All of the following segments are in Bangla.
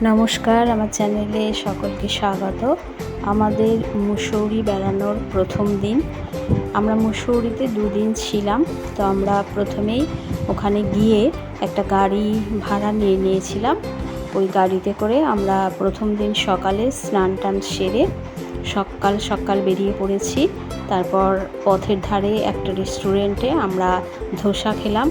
নমস্কার, আমার চ্যানেলে সকলকে স্বাগত। আমাদের মুসৌরি বেড়ানোর প্রথম দিন। আমরা মুসৌরিতে 2 দিন ছিলাম। তো আমরা প্রথমেই ওখানে গিয়ে একটা গাড়ি ভাড়া নিয়েছিলাম। ওই গাড়িতে করে আমরা প্রথম দিন সকালে স্নান টান সেরে সকাল বেরিয়ে পড়েছি। তারপর পথের ধারে একটা রেস্টুরেন্টে আমরা ধোসা খেলাম।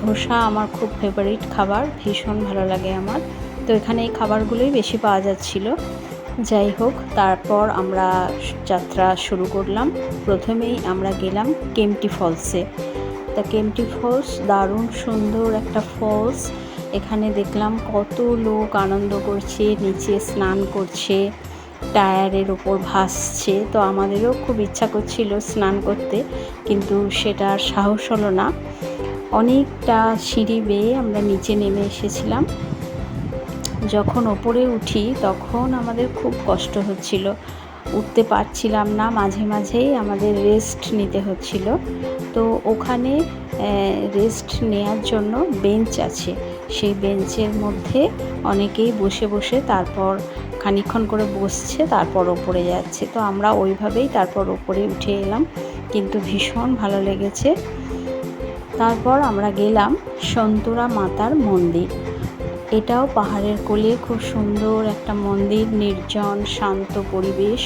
ধোসা আমার খুব ফেভারিট খাবার, ভীষণ ভালো লাগে আমার। তো এখানে এই খাবারগুলোই বেশি পাওয়া যাচ্ছিল। যাই হোক, তারপর আমরা যাত্রা শুরু করলাম। প্রথমেই আমরা গেলাম কেম্পটি ফলসে। তা কেম্পটি ফলস দারুণ সুন্দর একটা ফলস। এখানে দেখলাম কত লোক আনন্দ করছে, নিচে স্নান করছে, টায়ারের ওপর ভাসছে। তো আমাদেরও খুব ইচ্ছা করছিল স্নান করতে, কিন্তু সেটার সাহস হলো না। অনেকটা সিঁড়ি বেয়ে আমরা নিচে নেমে এসেছিলাম। যখন ওপরে উঠি তখন আমাদের খুব কষ্ট হচ্ছিল, উঠতে পারছিলাম না, মাঝে মাঝেই আমাদের রেস্ট নিতে হচ্ছিল। তো ওখানে রেস্ট নেওয়ার জন্য বেঞ্চ আছে, সেই বেঞ্চের মধ্যে অনেকেই বসে বসে তারপর খানিকক্ষণ করে বসছে, তারপর ওপরে যাচ্ছে। তো আমরা ওইভাবেই তারপর ওপরে উঠে এলাম, কিন্তু ভীষণ ভালো লেগেছে। তারপর আমরা গেলাম সন্তোরা মাতার মন্দির। এটাও পাহাড়ের কোলে খুব সুন্দর একটা মন্দির, নির্জন শান্ত পরিবেশ।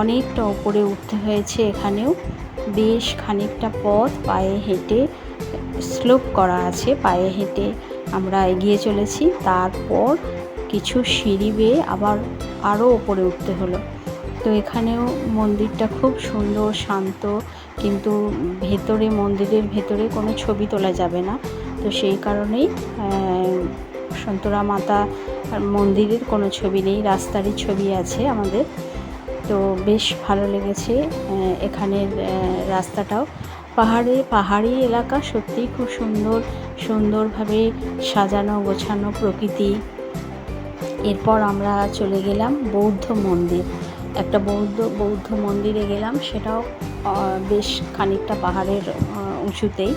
অনেকটা ওপরে উঠতে হয়েছে। এখানেও বেশ খানিকটা পথ পায়ে হেঁটে স্লোপ করা আছে, পায়ে হেঁটে আমরা এগিয়ে চলেছি। তারপর কিছু সিঁড়ি বেয়ে আবার আরও ওপরে উঠতে হলো। তো এখানেও মন্দিরটা খুব সুন্দর শান্ত, কিন্তু মন্দিরের ভেতরে কোনো ছবি তোলা যাবে না। তো সেই কারণেই সন্তোরা মাতা মন্দিরের কোনো ছবি নেই, রাস্তারই ছবি আছে আমাদের। তো বেশ ভালো লেগেছে এখানের রাস্তাটাও। পাহাড়ি এলাকা, সত্যিই খুব সুন্দরভাবে সাজানো গোছানো প্রকৃতি। এরপর আমরা চলে গেলাম বৌদ্ধ মন্দির। একটা বৌদ্ধ মন্দিরে গেলাম, সেটাও বেশ খানিকটা পাহাড়ের উঁচুতেই।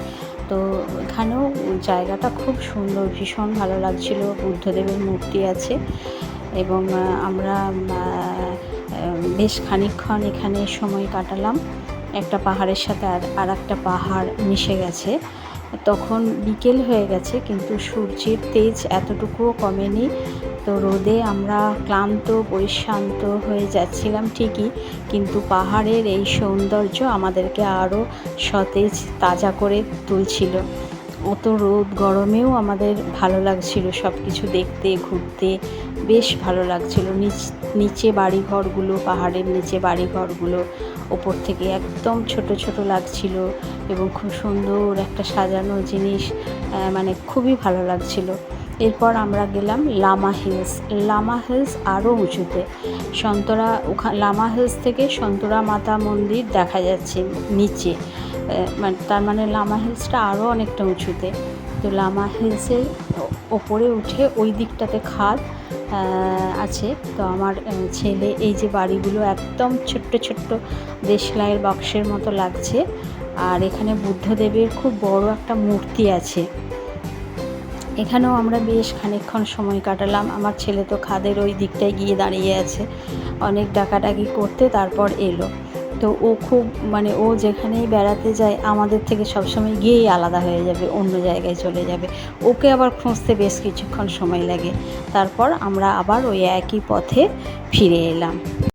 তো এখানেও জায়গাটা খুব সুন্দর, ভীষণ ভালো লাগছিল। বুদ্ধদেবের মূর্তি আছে এবং আমরা বেশ খানিকক্ষণ এখানে সময় কাটালাম। একটা পাহাড়ের সাথে আর একটা পাহাড় মিশে গেছে। তখন বিকেল হয়ে গেছে, কিন্তু সূর্যের তেজ এতটুকুও কমেনি। তো রোদে আমরা ক্লান্ত পরিশ্রান্ত হয়ে যাচ্ছিলাম ঠিকই, কিন্তু পাহাড়ের এই সৌন্দর্য আমাদেরকে আরও সতেজ তাজা করে তুলছিল। অত রোদ গরমেও আমাদের ভালো লাগছিল সব কিছু দেখতে, ঘুরতে বেশ ভালো লাগছিল। নিচে বাড়িঘরগুলো, পাহাড়ের নিচে বাড়িঘরগুলো ওপর থেকে একদম ছোট ছোট লাগছিল এবং খুব সুন্দর একটা সাজানো জিনিস, মানে খুবই ভালো লাগছিল। এরপর আমরা গেলাম লামা হিলস আরও উঁচুতে। লামা হিলস থেকে সন্তোরা মাতা মন্দির দেখা যাচ্ছে নিচে, তার মানে লামা হিলসটা আরও অনেকটা উঁচুতে। তো লামা হিলসের ওপরে উঠে ওই দিকটাতে খাদ আছে। তো আমার ছেলে এই যে বাড়িগুলো একদম ছোট্ট দেশলাইয়ের বক্সের মতো লাগছে, আর এখানে বুদ্ধদেবের খুব বড় একটা মূর্তি আছে। এখানেও আমরা বেশ খানিকক্ষণ সময় কাটালাম। আমার ছেলে তো খাদের ওই দিকটায় গিয়ে দাঁড়িয়ে আছে অনেক ডাকাডাকি করতে, তারপর এলো। তো ও খুব ও যেখানেই বেড়াতে যায় আমাদের থেকে সবসময় গিয়েই আলাদা হয়ে যাবে, অন্য জায়গায় চলে যাবে। ওকে আবার খুঁজতে বেশ কিছুক্ষণ সময় লাগে। তারপর আমরা আবার ওই একই পথে ফিরে এলাম।